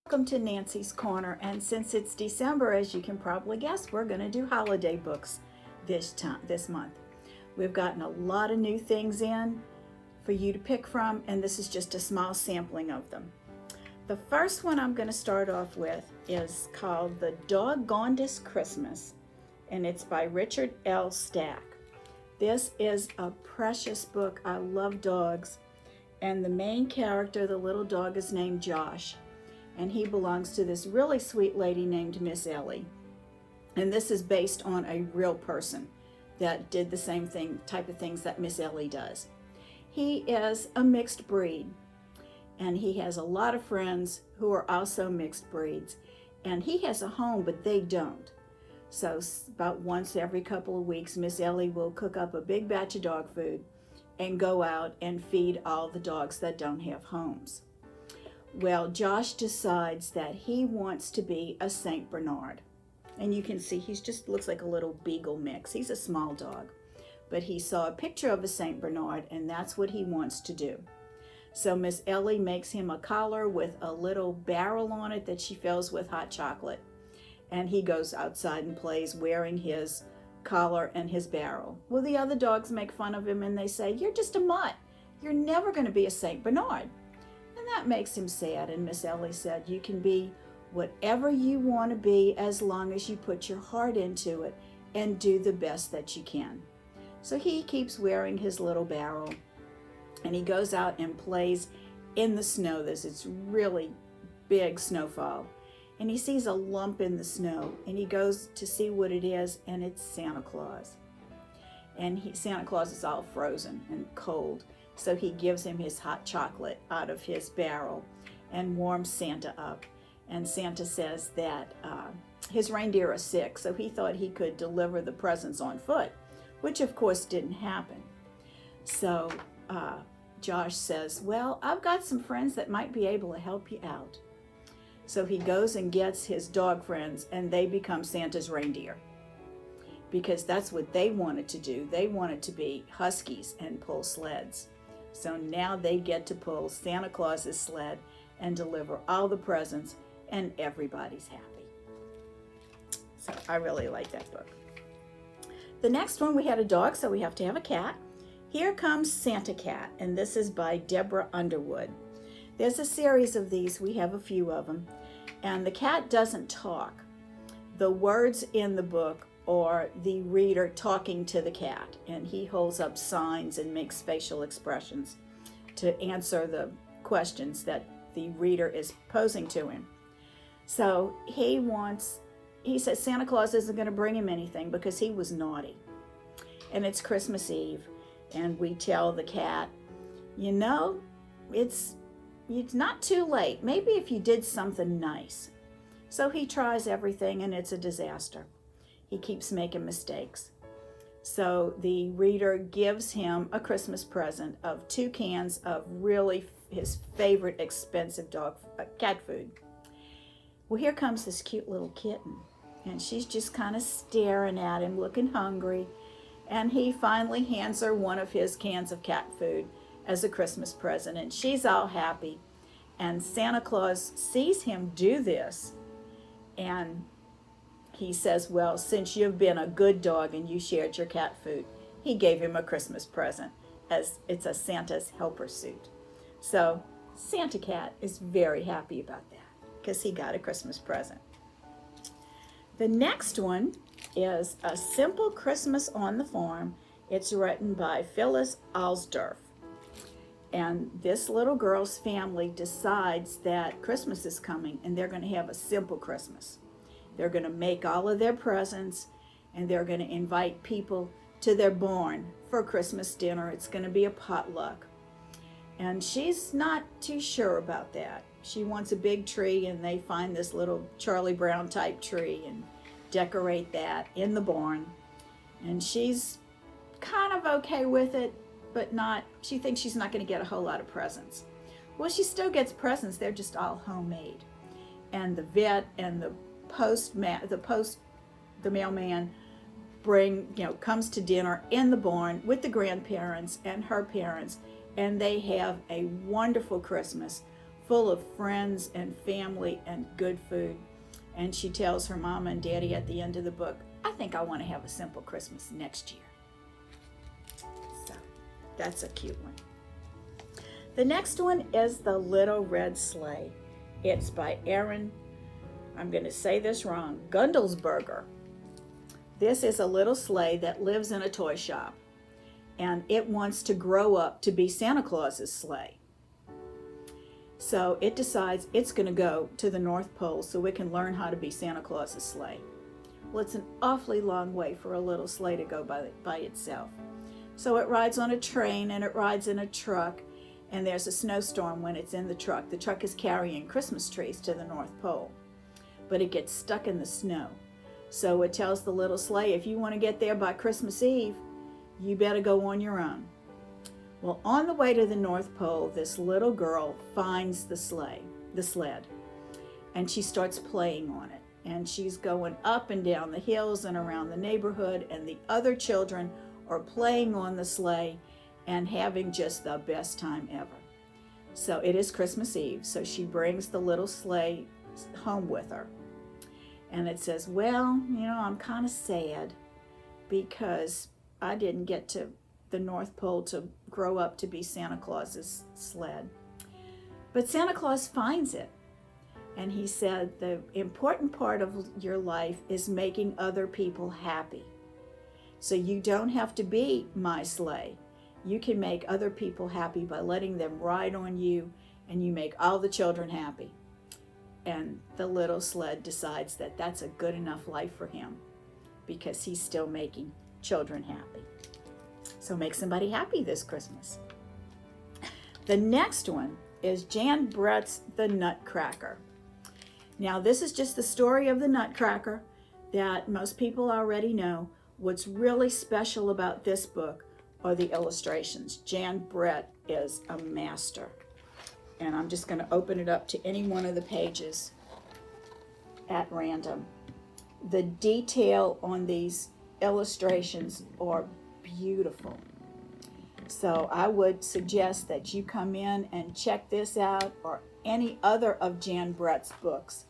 Welcome to Nancy's Corner, and since it's December, as you can probably guess, we're going to do holiday books this month. We've gotten a lot of new things in for you to pick from, and this is just a small sampling of them. The first one I'm going to start off with is called the Dog Gatundus Christmas, and it's by Richard L. Stack. This is a precious book. I love dogs, and the main character, the little dog, is named Josh. And he belongs to this really sweet lady named Miss Ellie. And this is based on a real person that did the same type of things that Miss Ellie does. He is a mixed breed, and he has a lot of friends who are also mixed breeds. And he has a home, but they don't. So about once every couple of weeks, Miss Ellie will cook up a big batch of dog food and go out and feed all the dogs that don't have homes. Well, Josh decides that he wants to be a Saint Bernard. And you can see he's just looks like a little beagle mix. He's a small dog. But he saw a picture of a Saint Bernard, and that's what he wants to do. So Miss Ellie makes him a collar with a little barrel on it that she fills with hot chocolate. And he goes outside and plays wearing his collar and his barrel. Well, the other dogs make fun of him and they say, "You're just a mutt. You're never going to be a Saint Bernard." And that makes him sad. And Miss Ellie said, "You can be whatever you want to be as long as you put your heart into it and do the best that you can." So he keeps wearing his little barrel, and he goes out and plays in the snow. It's really big snowfall. And he sees a lump in the snow, and he goes to see what it is, and it's Santa Claus. And Santa Claus is all frozen and cold. So he gives him his hot chocolate out of his barrel and warms Santa up. And Santa says that his reindeer are sick, so he thought he could deliver the presents on foot, which of course didn't happen. So Josh says, "Well, I've got some friends that might be able to help you out." So he goes and gets his dog friends, and they become Santa's reindeer, because that's what they wanted to do. They wanted to be huskies and pull sleds. So now they get to pull Santa Claus's sled and deliver all the presents, and everybody's happy. So I really like that book. The next one, we had a dog, so we have to have a cat. Here Comes Santa Cat, and this is by Deborah Underwood. There's a series of these. We have a few of them. And the cat doesn't talk. The words in the book or the reader talking to the cat, and he holds up signs and makes facial expressions to answer the questions that the reader is posing to him. So he says Santa Claus isn't going to bring him anything because he was naughty. And it's Christmas Eve, and we tell the cat, it's not too late. Maybe if you did something nice. So he tries everything, and it's a disaster. He keeps making mistakes. So the reader gives him a Christmas present of 2 cans of really his favorite expensive cat food. Well, here comes this cute little kitten, and she's just kind of staring at him, looking hungry. And he finally hands her one of his cans of cat food as a Christmas present, and she's all happy. And Santa Claus sees him do this, and he says, "Well, since you've been a good dog and you shared your cat food," he gave him a Christmas present, as it's a Santa's helper suit. So Santa Cat is very happy about that because he got a Christmas present. The next one is A Simple Christmas on the Farm. It's written by Phyllis Alsdorf. And this little girl's family decides that Christmas is coming, and they're going to have a simple Christmas. They're going to make all of their presents, and they're going to invite people to their barn for Christmas dinner. It's going to be a potluck. And she's not too sure about that. She wants a big tree, and they find this little Charlie Brown type tree and decorate that in the barn. And she's kind of okay with it, but she thinks she's not going to get a whole lot of presents. Well, she still gets presents. They're just all homemade. And the vet and the mailman comes to dinner in the barn with the grandparents and her parents, and they have a wonderful Christmas full of friends and family and good food. And she tells her mama and daddy at the end of the book, I think I want to have a simple Christmas next year. So that's a cute one. The next one is The Little Red Sleigh. It's by Aaron, I'm going to say this wrong, Gundelsberger. This is a little sleigh that lives in a toy shop, and it wants to grow up to be Santa Claus's sleigh. So it decides it's going to go to the North Pole so it can learn how to be Santa Claus's sleigh. Well, it's an awfully long way for a little sleigh to go by itself. So it rides on a train and it rides in a truck, and there's a snowstorm when it's in the truck. The truck is carrying Christmas trees to the North Pole, but it gets stuck in the snow. So it tells the little sleigh, if you want to get there by Christmas Eve, you better go on your own. Well, on the way to the North Pole, this little girl finds the sled, and she starts playing on it. And she's going up and down the hills and around the neighborhood, and the other children are playing on the sleigh and having just the best time ever. So it is Christmas Eve, so she brings the little sleigh home with her. And it says, well, I'm kind of sad because I didn't get to the North Pole to grow up to be Santa Claus's sled. But Santa Claus finds it. And he said, the important part of your life is making other people happy. So you don't have to be my sleigh. You can make other people happy by letting them ride on you, and you make all the children happy. And the little sled decides that that's a good enough life for him because he's still making children happy. So make somebody happy this Christmas. The next one is Jan Brett's The Nutcracker. Now, this is just the story of the Nutcracker that most people already know. What's really special about this book are the illustrations. Jan Brett is a master. And I'm just going to open it up to any one of the pages at random. The detail on these illustrations are beautiful. So I would suggest that you come in and check this out or any other of Jan Brett's books.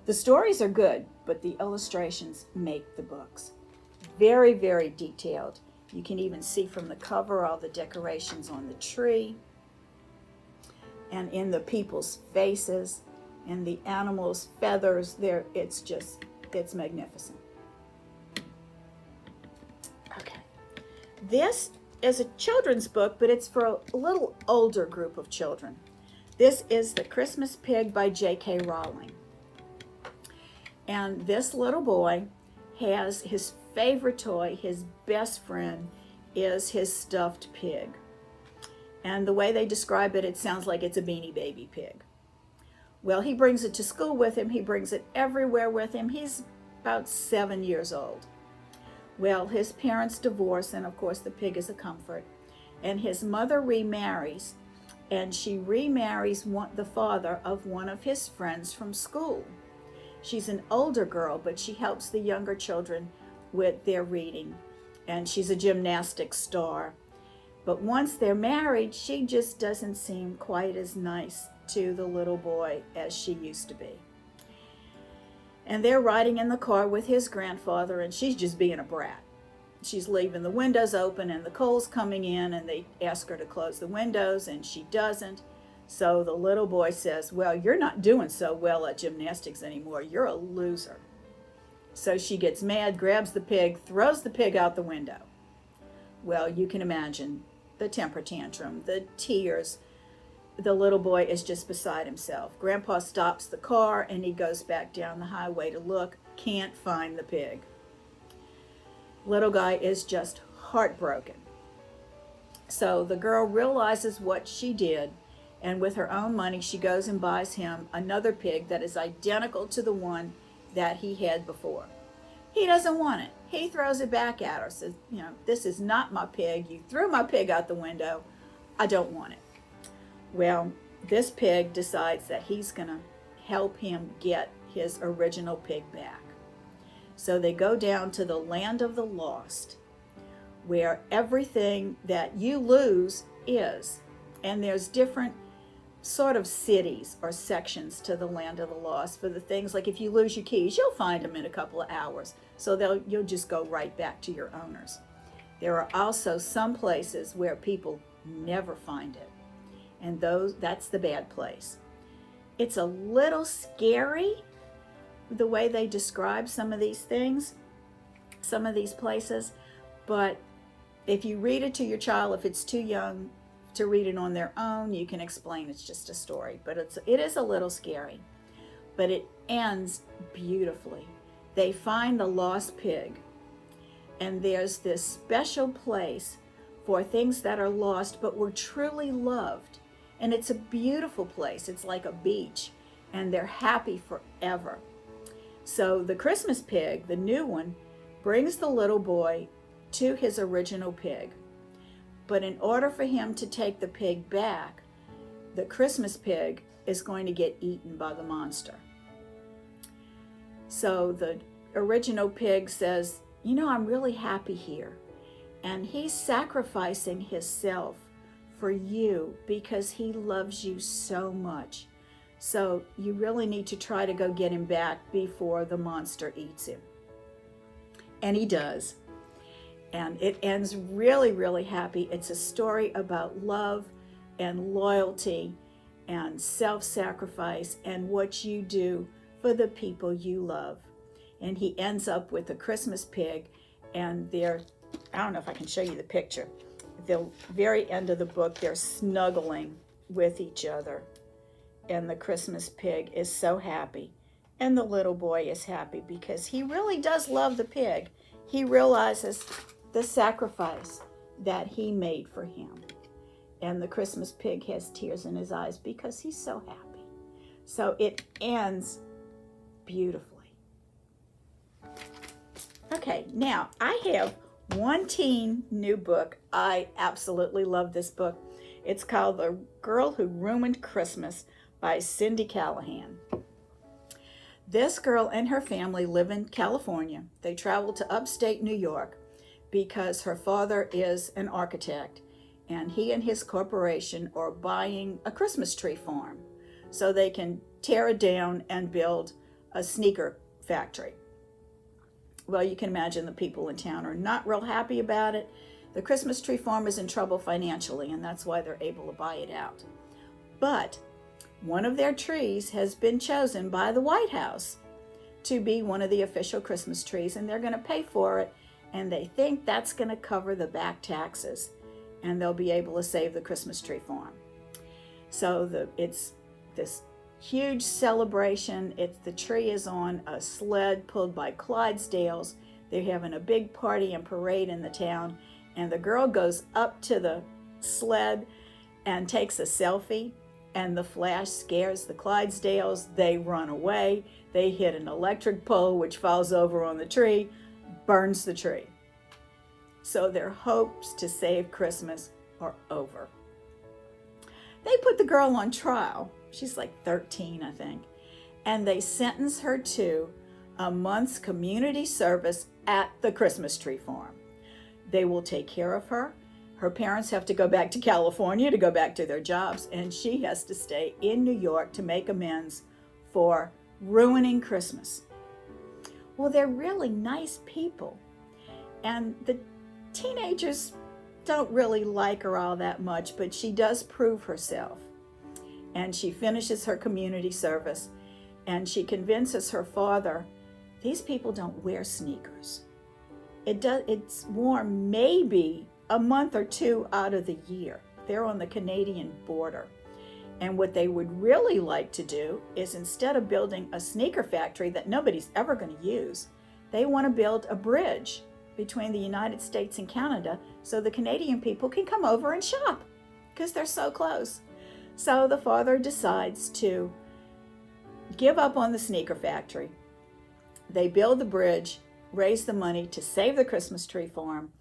The stories are good, but the illustrations make the books. Very, very detailed. You can even see from the cover all the decorations on the tree and in the people's faces and the animals' feathers. It's magnificent. Okay. This is a children's book, but it's for a little older group of children. This is The Christmas Pig by J.K. Rowling. And this little boy has his favorite toy, his best friend, is his stuffed pig. And the way they describe it, it sounds like it's a Beanie Baby pig. Well, he brings it to school with him. He brings it everywhere with him. He's about 7 years old. Well, his parents divorce, and of course the pig is a comfort. And his mother remarries, and she remarries the father of one of his friends from school. She's an older girl, but she helps the younger children with their reading. And she's a gymnastics star. But once they're married, she just doesn't seem quite as nice to the little boy as she used to be. And they're riding in the car with his grandfather, and she's just being a brat. She's leaving the windows open, and the coal's coming in, and they ask her to close the windows, and she doesn't. So the little boy says, well, you're not doing so well at gymnastics anymore. You're a loser. So she gets mad, grabs the pig, throws the pig out the window. Well, you can imagine the temper tantrum, the tears. The little boy is just beside himself. Grandpa stops the car and he goes back down the highway to look, can't find the pig. Little guy is just heartbroken. So the girl realizes what she did, and with her own money she goes and buys him another pig that is identical to the one that he had before. He doesn't want it. He throws it back at her, says, this is not my pig. You threw my pig out the window. I don't want it. Well, this pig decides that he's going to help him get his original pig back. So they go down to the land of the lost, where everything that you lose is. And there's different sort of cities or sections to the Land of the Lost for the things like if you lose your keys, you'll find them in a couple of hours. So you'll just go right back to your owners. There are also some places where people never find it, and that's the bad place. It's a little scary the way they describe some of these things, some of these places, but if you read it to your child, if it's too young to read it on their own, you can explain it's just a story, but it is a little scary, but it ends beautifully. They find the lost pig, and there's this special place for things that are lost but were truly loved, and it's a beautiful place. It's like a beach, and they're happy forever. So the Christmas pig, the new one, brings the little boy to his original pig. But in order for him to take the pig back, the Christmas pig is going to get eaten by the monster. So the original pig says, you know, I'm really happy here. And he's sacrificing himself for you because he loves you so much. So you really need to try to go get him back before the monster eats him. And he does. And it ends really, really happy. It's a story about love and loyalty and self-sacrifice and what you do for the people you love. And he ends up with a Christmas pig, and I don't know if I can show you the picture. The very end of the book, they're snuggling with each other. And the Christmas pig is so happy. And the little boy is happy because he really does love the pig. He realizes the sacrifice that he made for him. And the Christmas pig has tears in his eyes because he's so happy. So it ends beautifully. Okay, now I have one teen new book. I absolutely love this book. It's called The Girl Who Ruined Christmas by Cindy Callahan. This girl and her family live in California. They travel to upstate New York because her father is an architect, and he and his corporation are buying a Christmas tree farm so they can tear it down and build a sneaker factory. Well, you can imagine the people in town are not real happy about it. The Christmas tree farm is in trouble financially, and that's why they're able to buy it out. But one of their trees has been chosen by the White House to be one of the official Christmas trees, and they're going to pay for it, and they think that's going to cover the back taxes, and they'll be able to save the Christmas tree farm. So it's this huge celebration. The tree is on a sled pulled by Clydesdales. They're having a big party and parade in the town, and the girl goes up to the sled and takes a selfie, and the flash scares the Clydesdales. They run away. They hit an electric pole, which falls over on the tree, burns the tree. So their hopes to save Christmas are over. They put the girl on trial. She's like 13, I think. And they sentence her to a month's community service at the Christmas tree farm. They will take care of her. Her parents have to go back to California to go back to their jobs, and she has to stay in New York to make amends for ruining Christmas. Well, they're really nice people, and the teenagers don't really like her all that much, but she does prove herself. And she finishes her community service, and she convinces her father, these people don't wear sneakers. It's worn maybe a month or two out of the year. They're on the Canadian border. And what they would really like to do is, instead of building a sneaker factory that nobody's ever going to use, they want to build a bridge between the United States and Canada so the Canadian people can come over and shop because they're so close. So the father decides to give up on the sneaker factory. They build the bridge, raise the money to save the Christmas tree farm,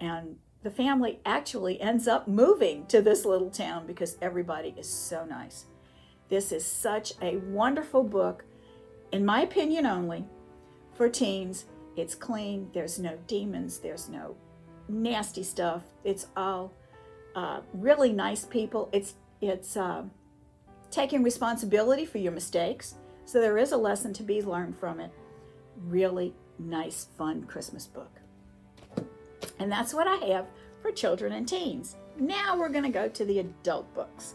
and the family actually ends up moving to this little town because everybody is so nice. This is such a wonderful book, in my opinion only, for teens. It's clean. There's no demons. There's no nasty stuff. It's all really nice people. It's taking responsibility for your mistakes. So there is a lesson to be learned from it. Really nice, fun Christmas book. And that's what I have for children and teens. Now we're going to go to the adult books.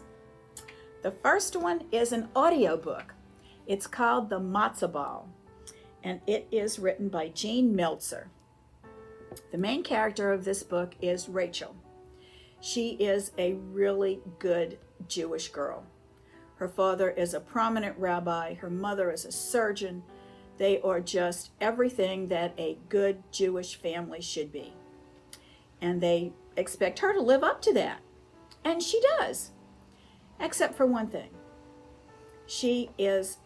The first one is an audio book. It's called The Matzo Ball, and it is written by Jean Meltzer. The main character of this book is Rachel. She is a really good Jewish girl. Her father is a prominent rabbi. Her mother is a surgeon. They are just everything that a good Jewish family should be. And they expect her to live up to that. And she does. Except for one thing. She is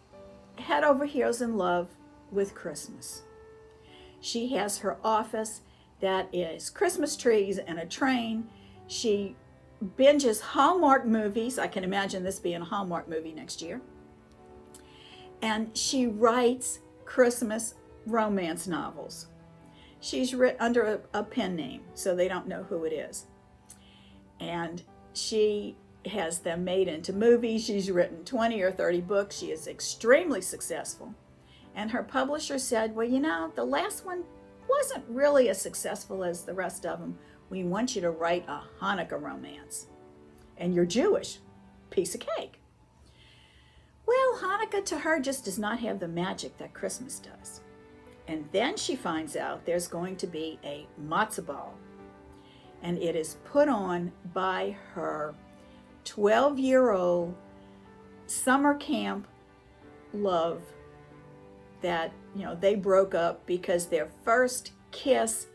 head over heels in love with Christmas. She has her office that is Christmas trees and a train. She binges Hallmark movies. I can imagine this being a Hallmark movie next year. And she writes Christmas romance novels. She's written under a pen name, so they don't know who it is. And she has them made into movies. She's written 20 or 30 books. She is extremely successful. And her publisher said, well, you know, the last one wasn't really as successful as the rest of them. We want you to write a Hanukkah romance. And you're Jewish. Piece of cake. Well, Hanukkah to her just does not have the magic that Christmas does. And then she finds out there's going to be a Matzo Ball. And it is put on by her 12-year-old summer camp love that, you know, they broke up because their first kiss,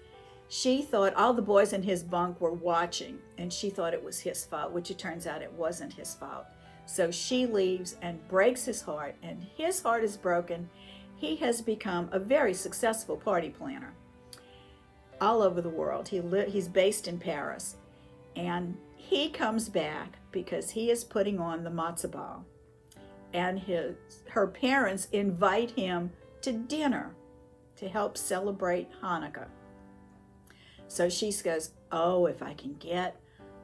she thought all the boys in his bunk were watching, and she thought it was his fault, which it turns out it wasn't his fault. So she leaves and breaks his heart, and his heart is broken. He has become a very successful party planner all over the world. He's based in Paris, and he comes back because he is putting on the Matzo Ball, and her parents invite him to dinner to help celebrate Hanukkah. So she goes, oh, if I can get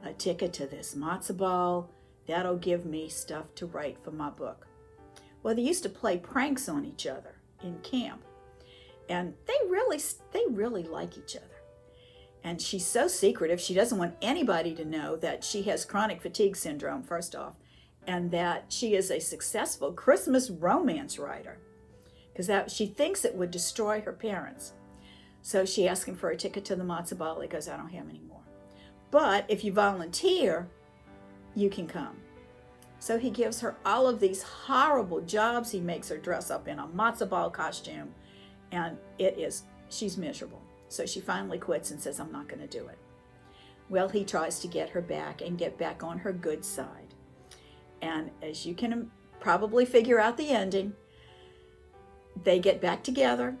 a ticket to this Matzo Ball, that'll give me stuff to write for my book. Well, they used to play pranks on each other in camp, and they really like each other. And she's so secretive, she doesn't want anybody to know that she has chronic fatigue syndrome, first off, and that she is a successful Christmas romance writer, because she thinks it would destroy her parents. So she asks him for a ticket to the Matzo Ball. He goes, I don't have any more. But if you volunteer, you can come. So he gives her all of these horrible jobs. He makes her dress up in a Matzo Ball costume, and she's miserable. So she finally quits and says, I'm not going to do it. Well, he tries to get her back and get back on her good side. And as you can probably figure out the ending, they get back together.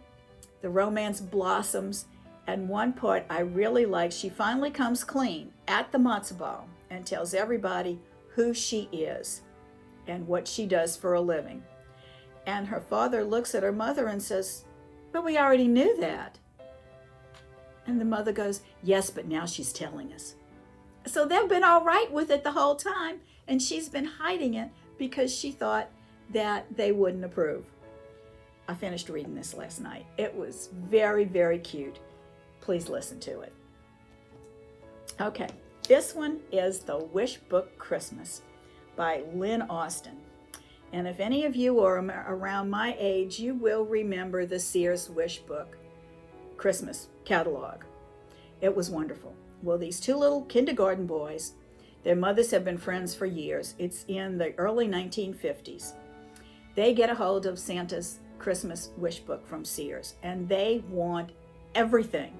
The romance blossoms. And one part I really like, she finally comes clean at the Matzo Ball and tells everybody who she is and what she does for a living. And her father looks at her mother and says, but we already knew that. And the mother goes, yes, but now she's telling us. So they've been all right with it the whole time, and she's been hiding it because she thought that they wouldn't approve. I finished reading this last night. It was very, very cute. Please listen to it. Okay, this one is The Wish Book Christmas by Lynn Austin. And if any of you are around my age, you will remember the Sears Wish Book Christmas catalog. It was wonderful. Well, these two little kindergarten boys, their mothers have been friends for years. It's in the early 1950s. They get a hold of Santa's Christmas wish book from Sears, and they want everything.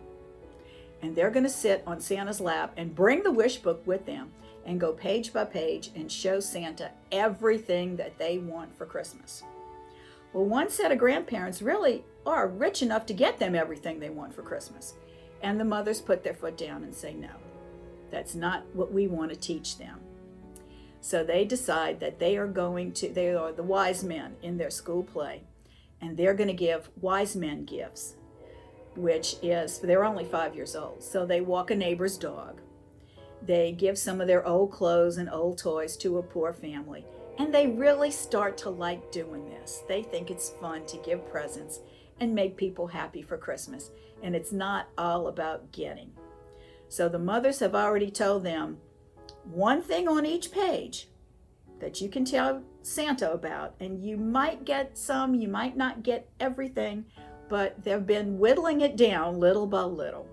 And they're going to sit on Santa's lap and bring the wish book with them and go page by page and show Santa everything that they want for Christmas. Well, one set of grandparents really are rich enough to get them everything they want for Christmas. And the mothers put their foot down and say, no, that's not what we want to teach them. So they decide that they are the wise men in their school play, and they're going to give wise men gifts, which is, they're only 5 years old. So they walk a neighbor's dog. They give some of their old clothes and old toys to a poor family, And they really start to like doing this. They think it's fun to give presents and make people happy for Christmas. And it's not all about getting. So the mothers have already told them one thing on each page that you can tell Santa about. And you might get some, you might not get everything, but they've been whittling it down little by little.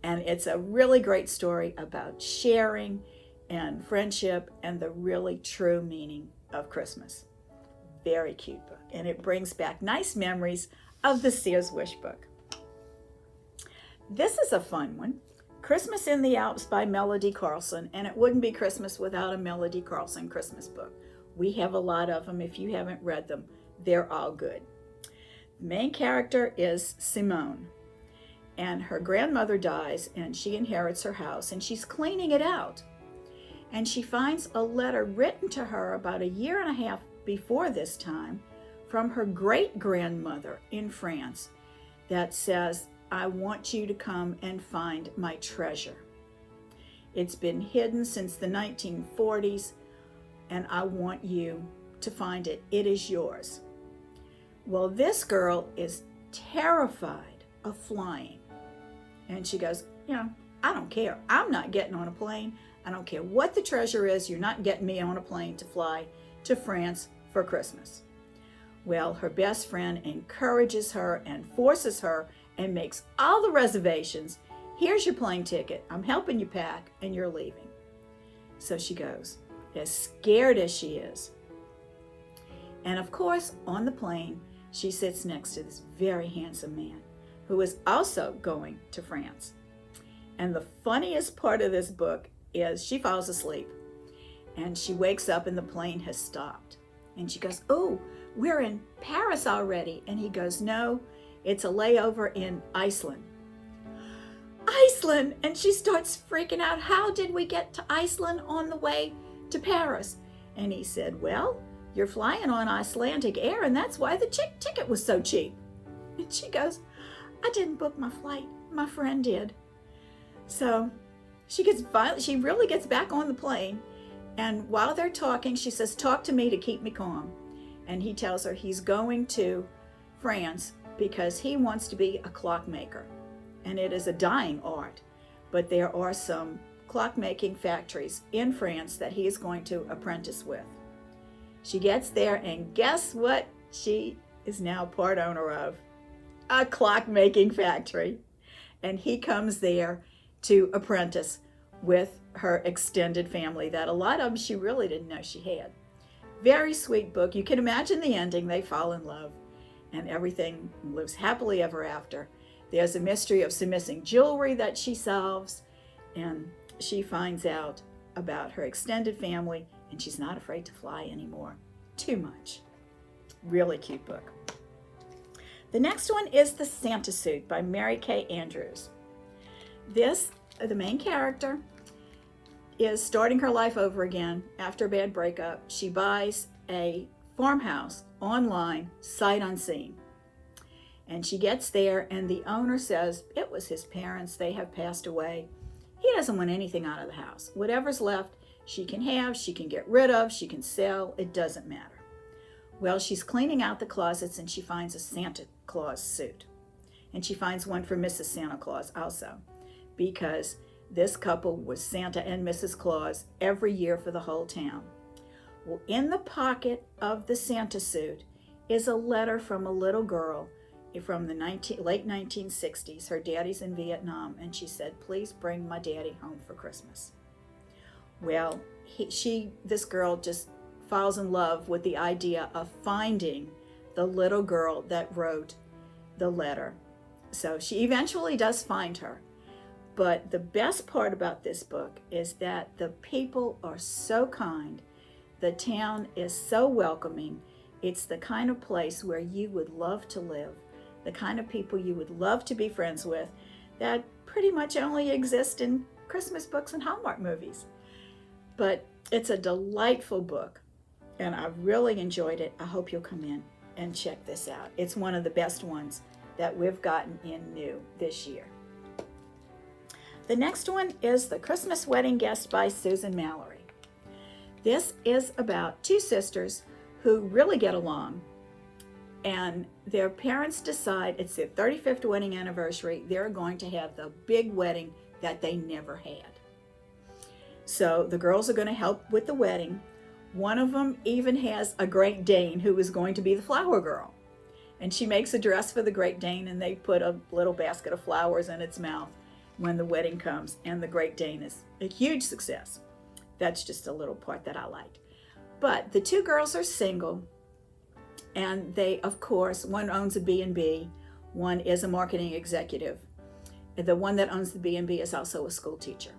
And it's a really great story about sharing and friendship and the really true meaning of Christmas. Very cute book. And it brings back nice memories of the Sears Wish book. This is a fun one. Christmas in the Alps by Melody Carlson. And it wouldn't be Christmas without a Melody Carlson Christmas book. We have a lot of them. If you haven't read them, they're all good. The main character is Simone. And her grandmother dies and she inherits her house and she's cleaning it out. And she finds a letter written to her about a year and a half before this time from her great-grandmother in France that says, I want you to come and find my treasure. It's been hidden since the 1940s and I want you to find it. It is yours. Well, this girl is terrified of flying. And she goes, I don't care. I'm not getting on a plane. I don't care what the treasure is. You're not getting me on a plane to fly to France for Christmas. Well, her best friend encourages her and forces her and makes all the reservations. Here's your plane ticket. I'm helping you pack and you're leaving. So she goes, as scared as she is. And of course, on the plane, she sits next to this very handsome man who is also going to France. And the funniest part of this book is she falls asleep and she wakes up and the plane has stopped. And she goes, oh, we're in Paris already. And he goes, no, it's a layover in Iceland. Iceland! And she starts freaking out. How did we get to Iceland on the way to Paris? And he said, well, you're flying on Icelandic Air and that's why the ticket was so cheap. And she goes, I didn't book my flight. My friend did. So she really gets back on the plane. And while they're talking, she says, talk to me to keep me calm. And he tells her he's going to France because he wants to be a clockmaker. And it is a dying art. But there are some clockmaking factories in France that he is going to apprentice with. She gets there and guess what she is now part owner of? A clockmaking factory. And he comes there to apprentice with her extended family that a lot of them she really didn't know she had. Very sweet book. You can imagine the ending. They fall in love and everything lives happily ever after. There's a mystery of some missing jewelry that she solves and she finds out about her extended family and she's not afraid to fly anymore. Too much. Really cute book. The next one is The Santa Suit by Mary Kay Andrews. The main character, is starting her life over again after a bad breakup. She buys a farmhouse online, sight unseen. And she gets there and the owner says, it was his parents, they have passed away. He doesn't want anything out of the house. Whatever's left, she can have, she can get rid of, she can sell, it doesn't matter. Well, she's cleaning out the closets and she finds a Santa Claus suit. And she finds one for Mrs. Santa Claus also, because this couple was Santa and Mrs. Claus every year for the whole town. Well, in the pocket of the Santa suit is a letter from a little girl from the late 1960s. Her daddy's in Vietnam, and she said, please bring my daddy home for Christmas. Well, this girl just falls in love with the idea of finding the little girl that wrote the letter. So she eventually does find her. But the best part about this book is that the people are so kind. The town is so welcoming. It's the kind of place where you would love to live, the kind of people you would love to be friends with that pretty much only exist in Christmas books and Hallmark movies. But it's a delightful book, and I really enjoyed it. I hope you'll come in and check this out. It's one of the best ones that we've gotten in new this year. The next one is The Christmas Wedding Guest by Susan Mallory. This is about two sisters who really get along, and their parents decide it's their 35th wedding anniversary. They're going to have the big wedding that they never had. So the girls are going to help with the wedding. One of them even has a Great Dane who is going to be the flower girl. And she makes a dress for the Great Dane, and they put a little basket of flowers in its mouth when the wedding comes, and the Great Dane is a huge success. That's just a little part that I liked. But the two girls are single, and they, of course, one owns a B&B, one is a marketing executive. The one that owns the B&B is also a school teacher.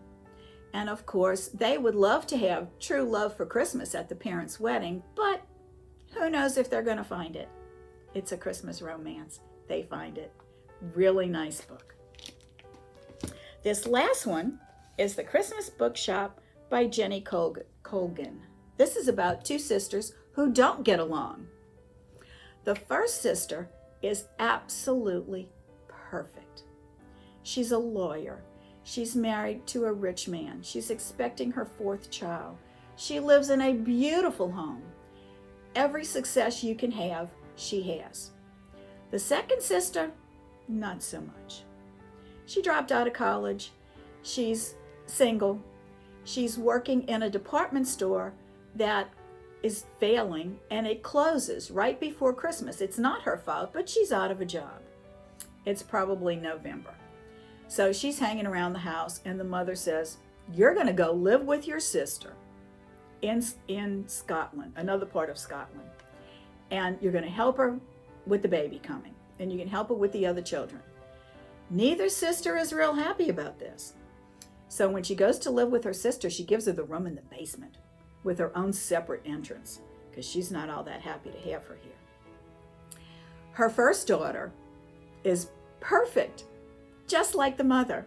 And of course, they would love to have true love for Christmas at the parents' wedding, but who knows if they're going to find it. It's a Christmas romance. They find it. Really nice book. This last one is The Christmas Bookshop by Jenny Colgan. This is about two sisters who don't get along. The first sister is absolutely perfect. She's a lawyer. She's married to a rich man. She's expecting her fourth child. She lives in a beautiful home. Every success you can have, she has. The second sister, not so much. She dropped out of college. She's single. She's working in a department store that is failing, and it closes right before Christmas. It's not her fault, but she's out of a job. It's probably November. So she's hanging around the house, and the mother says, "You're going to go live with your sister in Scotland, another part of Scotland. And you're going to help her with the baby coming, and you can help her with the other children." Neither sister is real happy about this. So when she goes to live with her sister, she gives her the room in the basement with her own separate entrance, because she's not all that happy to have her here. Her first daughter is perfect, just like the mother.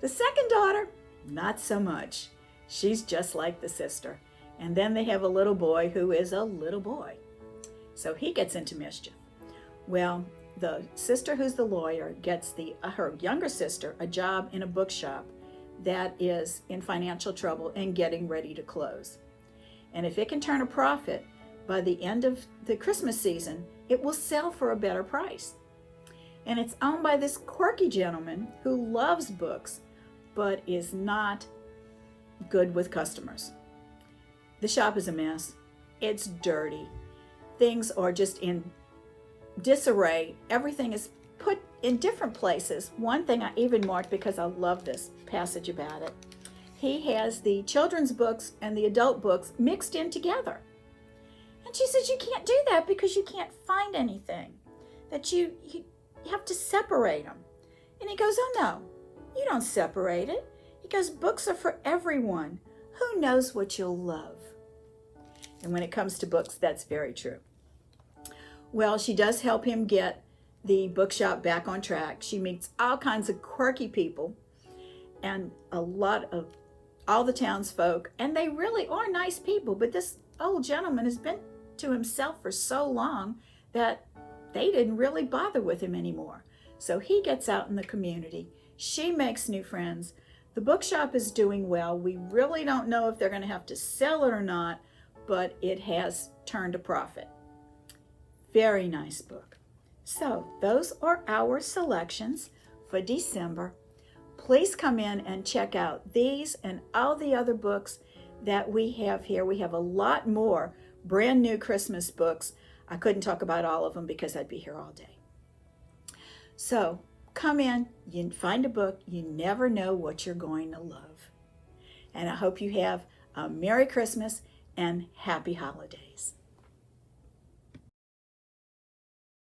The second daughter, not so much. She's just like the sister. And then they have a little boy who is a little boy. So he gets into mischief. Well, the sister who's the lawyer gets her younger sister a job in a bookshop that is in financial trouble and getting ready to close. And if it can turn a profit, by the end of the Christmas season, it will sell for a better price. And it's owned by this quirky gentleman who loves books, but is not good with customers. The shop is a mess. It's dirty. Things are just in disarray. Everything is put in different places. One thing I even marked because I love this passage about it. He has the children's books and the adult books mixed in together. And she says, "You can't do that because you can't find anything. That you have to separate them." And he goes, "Oh no, you don't separate it." He goes, "Books are for everyone. Who knows what you'll love?" And when it comes to books, that's very true. Well, she does help him get the bookshop back on track. She meets all kinds of quirky people and a lot of all the townsfolk, and they really are nice people, but this old gentleman has been to himself for so long that they didn't really bother with him anymore. So he gets out in the community. She makes new friends. The bookshop is doing well. We really don't know if they're going to have to sell it or not, but it has turned a profit. Very nice book. So those are our selections for December. Please come in and check out these and all the other books that we have here. We have a lot more brand new Christmas books. I couldn't talk about all of them because I'd be here all day. So come in, you find a book. You never know what you're going to love. And I hope you have a Merry Christmas and Happy Holidays.